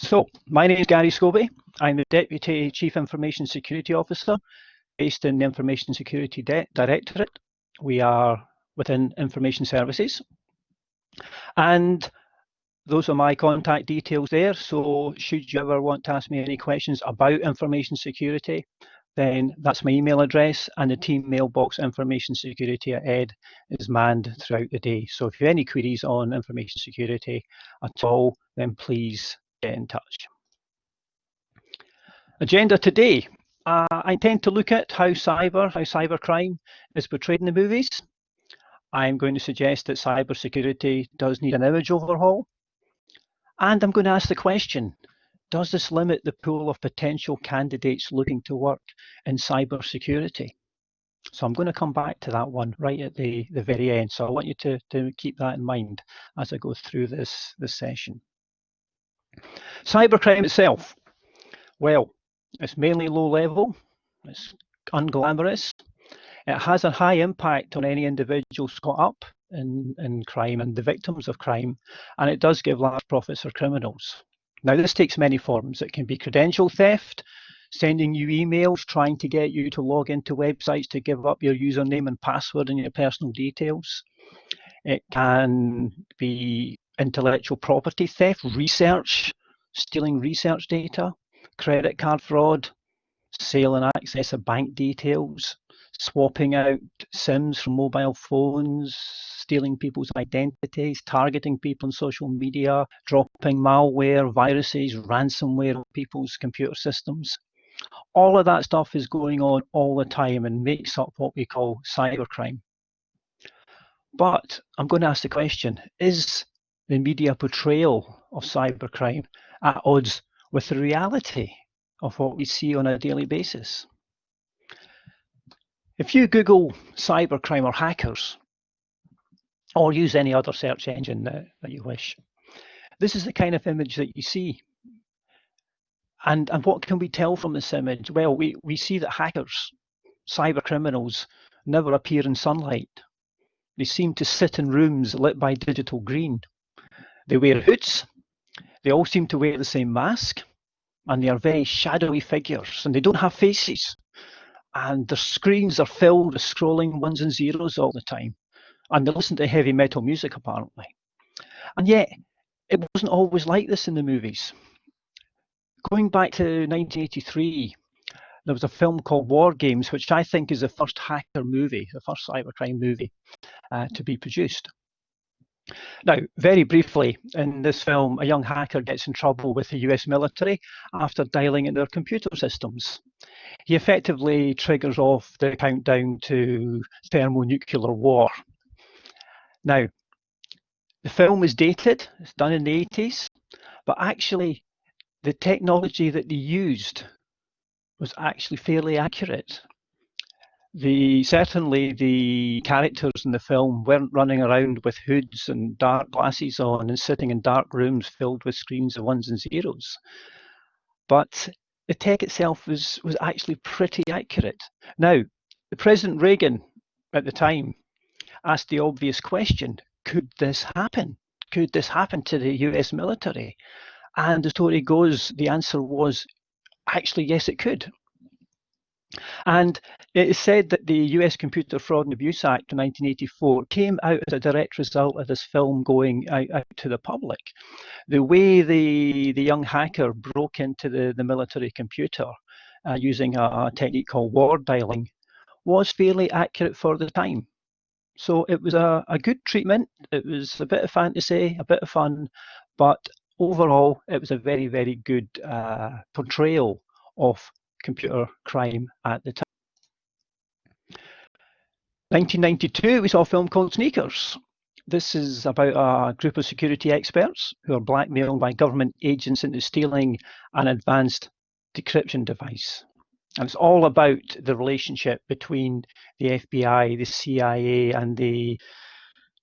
So, my name is Gary Scobie. I'm the Deputy Chief Information Security Officer based in the Information Security Directorate. We are within Information Services. And those are my contact details there. So should you ever want to ask me any questions about information security, then that's my email address, and the team mailbox information security at ED is manned throughout the day. So if you have any queries on information security at all, then please get in touch. Agenda today. I intend to look at how cybercrime is portrayed in the movies. I'm going to suggest that cybersecurity does need an image overhaul. And I'm going to ask the question, does this limit the pool of potential candidates looking to work in cybersecurity? So I'm going to come back to that one right at the very end. So I want you to keep that in mind as I go through this session. Cybercrime itself. Well, it's mainly low level, it's unglamorous, it has a high impact on any individuals caught up in crime and the victims of crime, and it does give large profits for criminals. Now this takes many forms. It can be credential theft, sending you emails trying to get you to log into websites to give up your username and password and your personal details. It can be intellectual property theft, research, stealing research data, credit card fraud, sale and access of bank details, swapping out SIMs from mobile phones, stealing people's identities, targeting people on social media, dropping malware, viruses, ransomware on people's computer systems. All of that stuff is going on all the time and makes up what we call cybercrime. But I'm going to ask the question, is the media portrayal of cybercrime at odds with the reality of what we see on a daily basis? If you Google cybercrime or hackers, or use any other search engine that you wish, this is the kind of image that you see. And what can we tell from this image? Well, we see that hackers, cyber criminals, never appear in sunlight. They seem to sit in rooms lit by digital green. They wear hoods. They all seem to wear the same mask. And they are very shadowy figures, and they don't have faces. And their screens are filled with scrolling ones and zeros all the time. And they listen to heavy metal music, apparently. And yet, it wasn't always like this in the movies. Going back to 1983, there was a film called War Games, which I think is the first hacker movie, the first cybercrime movie to be produced. Now, very briefly, in this film, a young hacker gets in trouble with the US military after dialing into their computer systems. He effectively triggers off the countdown to thermonuclear war. Now, the film is dated, it's done in the 80s, but actually the technology that they used was actually fairly accurate. Certainly the characters in the film weren't running around with hoods and dark glasses on and sitting in dark rooms filled with screens of ones and zeros. But the tech itself was actually pretty accurate. Now, the President Reagan at the time asked the obvious question, could this happen? Could this happen to the US military? And the story goes, the answer was, actually, yes, it could. And it is said that the US Computer Fraud and Abuse Act of 1984 came out as a direct result of this film going out to the public. The way the young hacker broke into the military computer using a technique called war dialing was fairly accurate for the time. So it was a good treatment. It was a bit of fantasy, a bit of fun, but overall it was a very, very good portrayal of computer crime at the time. 1992, we saw a film called Sneakers. This is about a group of security experts who are blackmailed by government agents into stealing an advanced decryption device. And it's all about the relationship between the FBI, the CIA, and the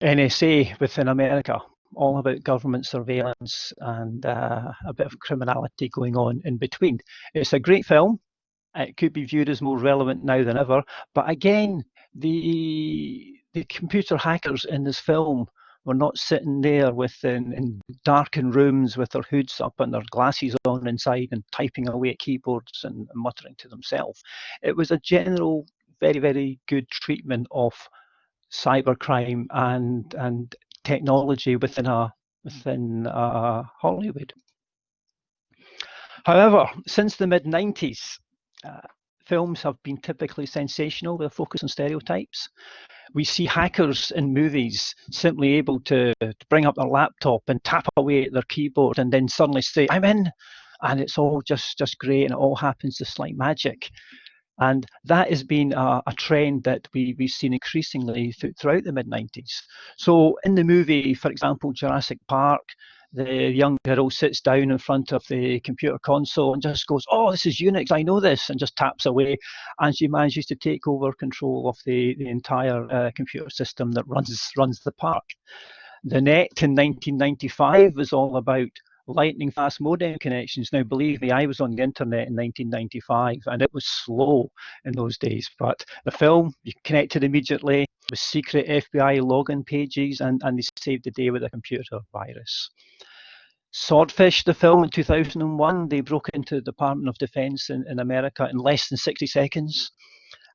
NSA within America. All about government surveillance and a bit of criminality going on in between. It's a great film. It could be viewed as more relevant now than ever. But again, the computer hackers in this film were not sitting there in darkened rooms with their hoods up and their glasses on inside and typing away at keyboards and muttering to themselves. It was a general, very, very good treatment of cybercrime and technology within Hollywood. However, since the mid-90s, films have been typically sensational with a focus on stereotypes. We see hackers in movies simply able to bring up their laptop and tap away at their keyboard and then suddenly say, "I'm in," and it's all just great and it all happens just like magic. And that has been a trend that we've seen increasingly throughout the mid-90s. So in the movie, for example, Jurassic Park, the young girl sits down in front of the computer console and just goes, "Oh, this is Unix, I know this," and just taps away. And she manages to take over control of the entire computer system that runs the park. The net in 1995 was all about lightning fast modem connections. Now, believe me, I was on the internet in 1995 and it was slow in those days. But the film, you connected immediately with secret FBI login pages and they saved the day with a computer virus. Swordfish, the film in 2001, they broke into the Department of Defense in America in less than 60 seconds.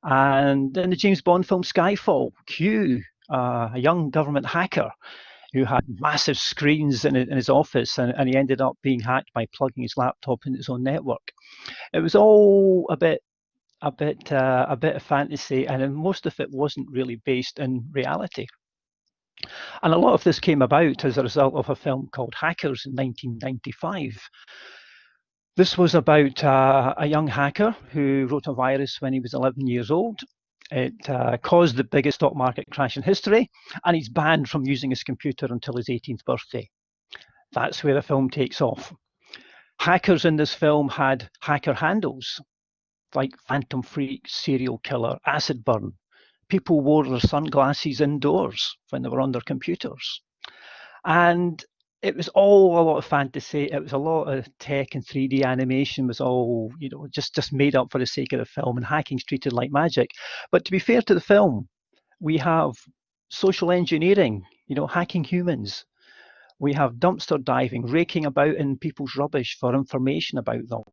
And in the James Bond film Skyfall, Q, a young government hacker who had massive screens in his office, and he ended up being hacked by plugging his laptop into his own network. It was all a bit of fantasy, and most of it wasn't really based in reality. And a lot of this came about as a result of a film called Hackers in 1995. This was about a young hacker who wrote a virus when he was 11 years old. It caused the biggest stock market crash in history, and he's banned from using his computer until his 18th birthday. That's where the film takes off. Hackers in this film had hacker handles like Phantom Freak, Serial Killer, Acid Burn. People wore their sunglasses indoors when they were on their computers. And it was all a lot of fantasy. It was a lot of tech and 3D animation was all, just made up for the sake of the film, and hacking's treated like magic. But to be fair to the film, we have social engineering, hacking humans. We have dumpster diving, raking about in people's rubbish for information about them.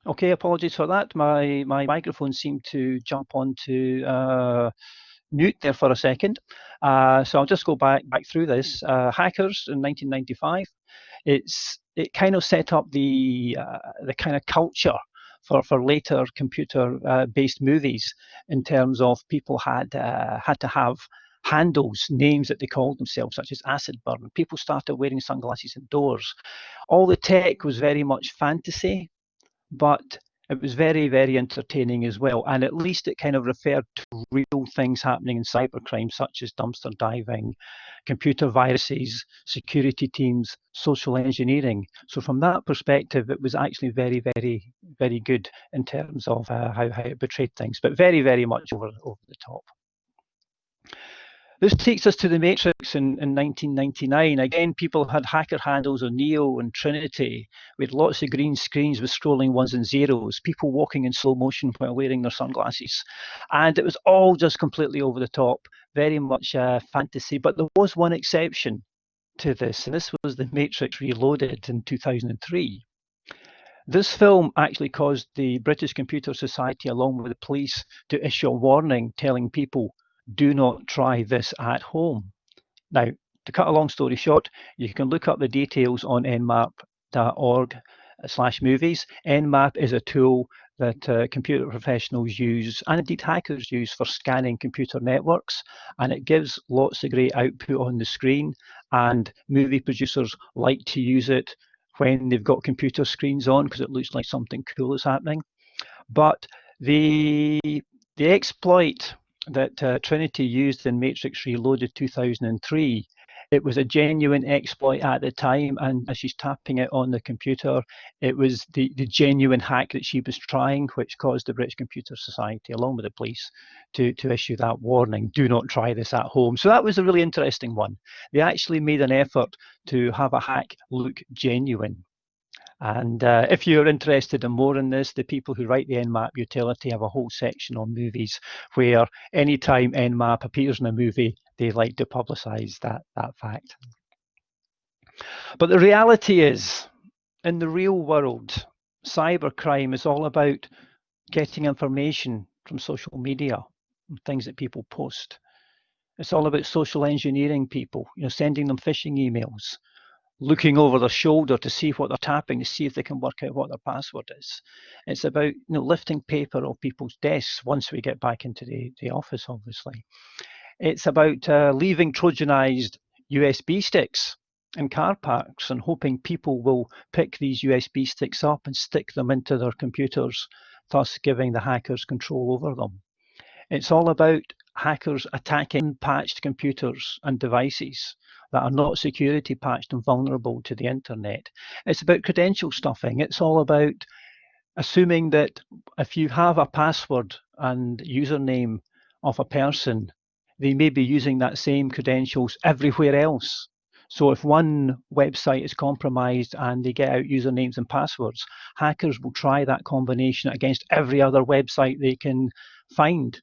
Okay, apologies for that. My microphone seemed to jump onto mute there for a second. So I'll just go back through this. Hackers in 1995. It kind of set up the kind of culture for later computer-based movies in terms of people had to have handles, names that they called themselves, such as Acid Burn. People started wearing sunglasses indoors. All the tech was very much fantasy, but it was very, very entertaining as well. And at least it kind of referred to real things happening in cybercrime, such as dumpster diving, computer viruses, security teams, social engineering. So from that perspective, it was actually very, very, very good in terms of how it portrayed things, but very, very much over the top. This takes us to The Matrix in 1999. Again, people had hacker handles on Neo and Trinity with lots of green screens with scrolling ones and zeros, people walking in slow motion while wearing their sunglasses. And it was all just completely over the top, very much fantasy. But there was one exception to this, and this was The Matrix Reloaded in 2003. This film actually caused the British Computer Society, along with the police, to issue a warning telling people, do not try this at home. Now, to cut a long story short, you can look up the details on nmap.org/movies. Nmap is a tool that computer professionals use, and indeed hackers use, for scanning computer networks, and it gives lots of great output on the screen, and movie producers like to use it when they've got computer screens on because it looks like something cool is happening. But the exploit that Trinity used in Matrix Reloaded 2003 It was a genuine exploit at the time, and as she's tapping it on the computer, it was the genuine hack that she was trying, which caused the British Computer Society, along with the police, to issue that warning, do not try this at home. So that was a really interesting one. They actually made an effort to have a hack look genuine. And if you're interested in more in this, the people who write the Nmap utility have a whole section on movies where anytime Nmap appears in a movie, they like to publicize that fact. But the reality is, in the real world, cybercrime is all about getting information from social media, things that people post. It's all about social engineering people, sending them phishing emails, looking over their shoulder to see what they're tapping, to see if they can work out what their password is. It's about lifting paper off people's desks once we get back into the office, obviously. It's about leaving Trojanized USB sticks in car parks and hoping people will pick these USB sticks up and stick them into their computers, thus giving the hackers control over them. It's all about hackers attacking unpatched computers and devices that are not security patched and vulnerable to the internet. It's about credential stuffing. It's all about assuming that if you have a password and username of a person, they may be using that same credentials everywhere else. So if one website is compromised and they get out usernames and passwords, hackers will try that combination against every other website they can find,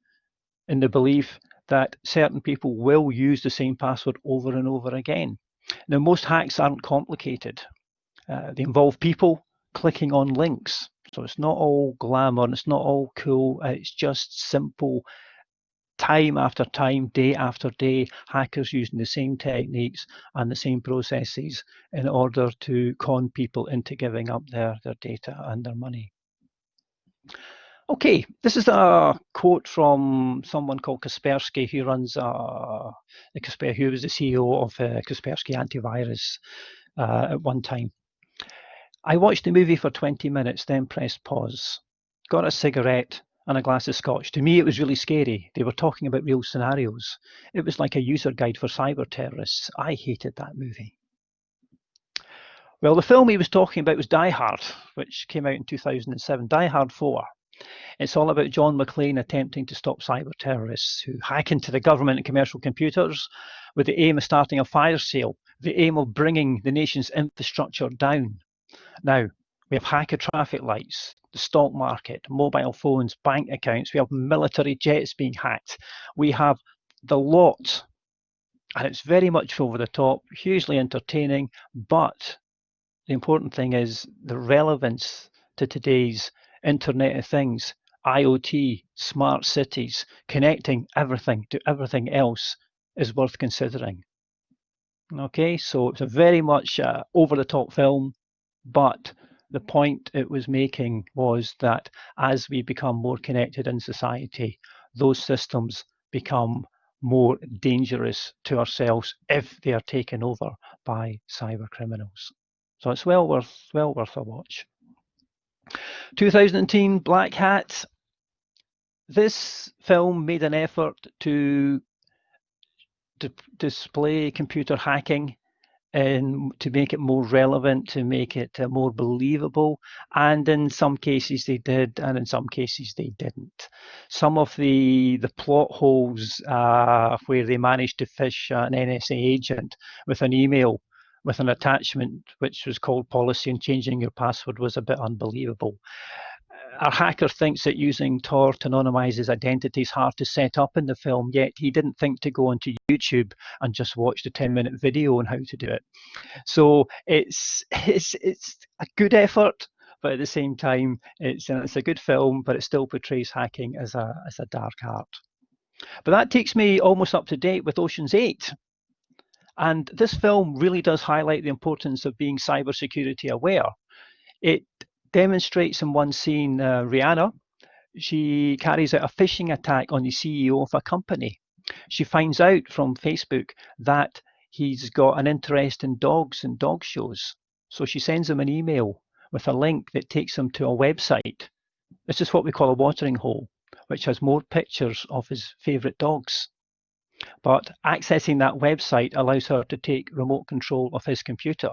in the belief that certain people will use the same password over and over again. Now, most hacks aren't complicated. They involve people clicking on links. So it's not all glamour, and it's not all cool. It's just simple, time after time, day after day, hackers using the same techniques and the same processes in order to con people into giving up their data and their money. Okay, this is a quote from someone called Kaspersky, who runs who was the CEO of Kaspersky Antivirus at one time. I watched the movie for 20 minutes, then pressed pause, got a cigarette and a glass of scotch. To me, it was really scary. They were talking about real scenarios. It was like a user guide for cyber terrorists. I hated that movie. Well, the film he was talking about was Die Hard, which came out in 2007, Die Hard 4. It's all about John McClane attempting to stop cyber terrorists who hack into the government and commercial computers with the aim of starting a fire sale, the aim of bringing the nation's infrastructure down. Now, we have hacker traffic lights, the stock market, mobile phones, bank accounts. We have military jets being hacked. We have the lot, and it's very much over the top, hugely entertaining, but the important thing is the relevance to today's Internet of Things, IoT, smart cities, connecting everything to everything else is worth considering. Okay, so it's a very much over-the-top film, but the point it was making was that as we become more connected in society, those systems become more dangerous to ourselves if they are taken over by cyber criminals. So it's well worth a watch. 2010 Black Hat. This film made an effort to display computer hacking and to make it more relevant, to make it more believable. And in some cases they did, and in some cases they didn't. Some of the plot holes where they managed to phish an NSA agent with an email with an attachment which was called policy and changing your password was a bit unbelievable. Our hacker thinks that using Tor to anonymize his identity is hard to set up in the film, yet he didn't think to go onto YouTube and just watch the 10-minute video on how to do it. So it's a good effort, but at the same time, it's a good film, but it still portrays hacking as a dark art. But that takes me almost up to date with Ocean's 8. And this film really does highlight the importance of being cybersecurity aware. It demonstrates in one scene Rihanna. She carries out a phishing attack on the CEO of a company. She finds out from Facebook that he's got an interest in dogs and dog shows. So she sends him an email with a link that takes him to a website. This is what we call a watering hole, which has more pictures of his favorite dogs. But accessing that website allows her to take remote control of his computer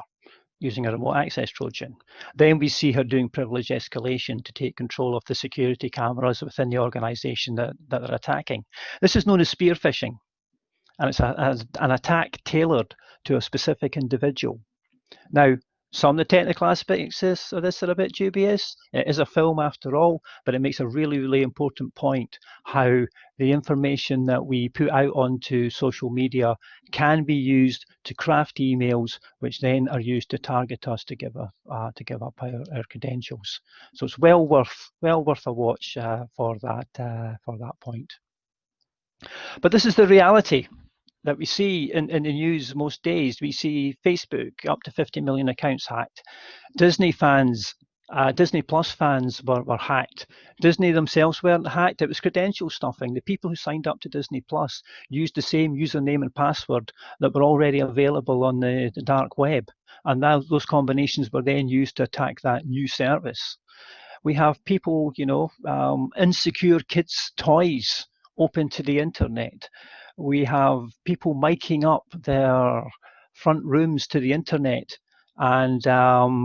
using a remote access Trojan. Then we see her doing privilege escalation to take control of the security cameras within the organization that they're attacking. This is known as spear phishing, and it's an attack tailored to a specific individual. Now, some of the technical aspects of this are a bit dubious. It is a film after all, but it makes a really, really important point how the information that we put out onto social media can be used to craft emails, which then are used to target us to give up our credentials. So it's well worth a watch for that point. But this is the reality that we see in the news most days. We see Facebook, up to 50 million accounts hacked. Disney Plus fans were hacked. Disney themselves weren't hacked. It was credential stuffing. The people who signed up to Disney Plus used the same username and password that were already available on the dark web. And now those combinations were then used to attack that new service. We have people, insecure kids' toys open to the internet. We have people miking up their front rooms to the internet and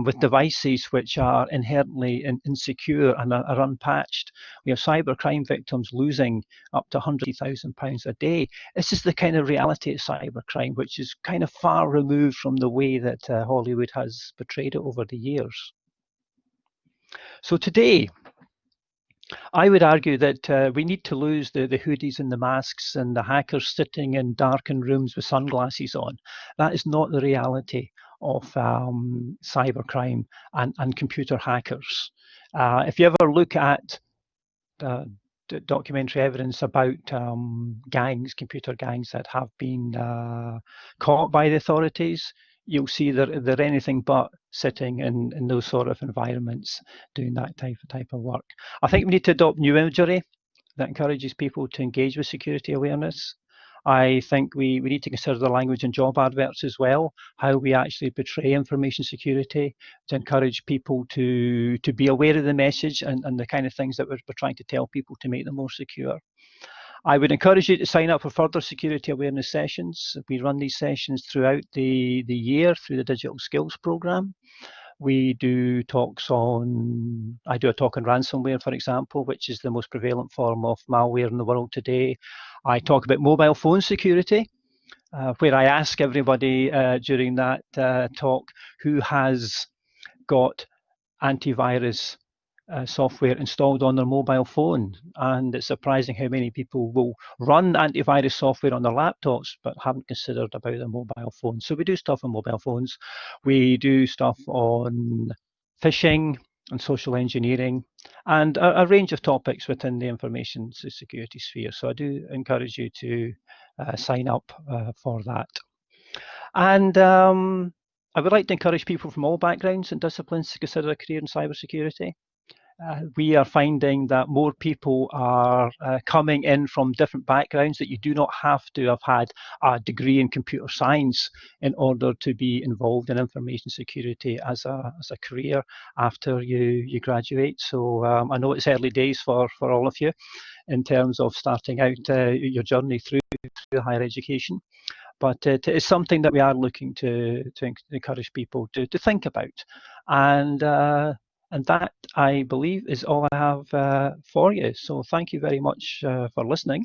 with devices which are inherently insecure and are unpatched. We have cybercrime victims losing up to £100,000 a day. This is the kind of reality of cybercrime, which is kind of far removed from the way that Hollywood has portrayed it over the years. So today, I would argue that we need to lose the hoodies and the masks and the hackers sitting in darkened rooms with sunglasses on. That is not the reality of cybercrime and computer hackers. If you ever look at documentary evidence about computer gangs that have been caught by the authorities, you'll see that they're anything but sitting in those sort of environments doing that type of work. I think we need to adopt new imagery that encourages people to engage with security awareness. I think we need to consider the language in job adverts as well, how we actually portray information security to encourage people to be aware of the message and the kind of things that we're trying to tell people to make them more secure. I would encourage you to sign up for further security awareness sessions. We run these sessions throughout the year through the Digital Skills Programme. We do talks on, I do a talk on ransomware, for example, which is the most prevalent form of malware in the world today. I talk about mobile phone security, where I ask everybody during that talk who has got antivirus software installed on their mobile phone, and it's surprising how many people will run antivirus software on their laptops but haven't considered about their mobile phone. So we do stuff on mobile phones. We do stuff on phishing and social engineering and a range of topics within the information security sphere. So I do encourage you to sign up for that. And I would like to encourage people from all backgrounds and disciplines to consider a career in cybersecurity. We are finding that more people are coming in from different backgrounds, that you do not have to have had a degree in computer science in order to be involved in information security as a career after you graduate. So I know it's early days for all of you in terms of starting out your journey through higher education. But it is something that we are looking to encourage people to think about. And that, I believe, is all I have for you. So thank you very much for listening.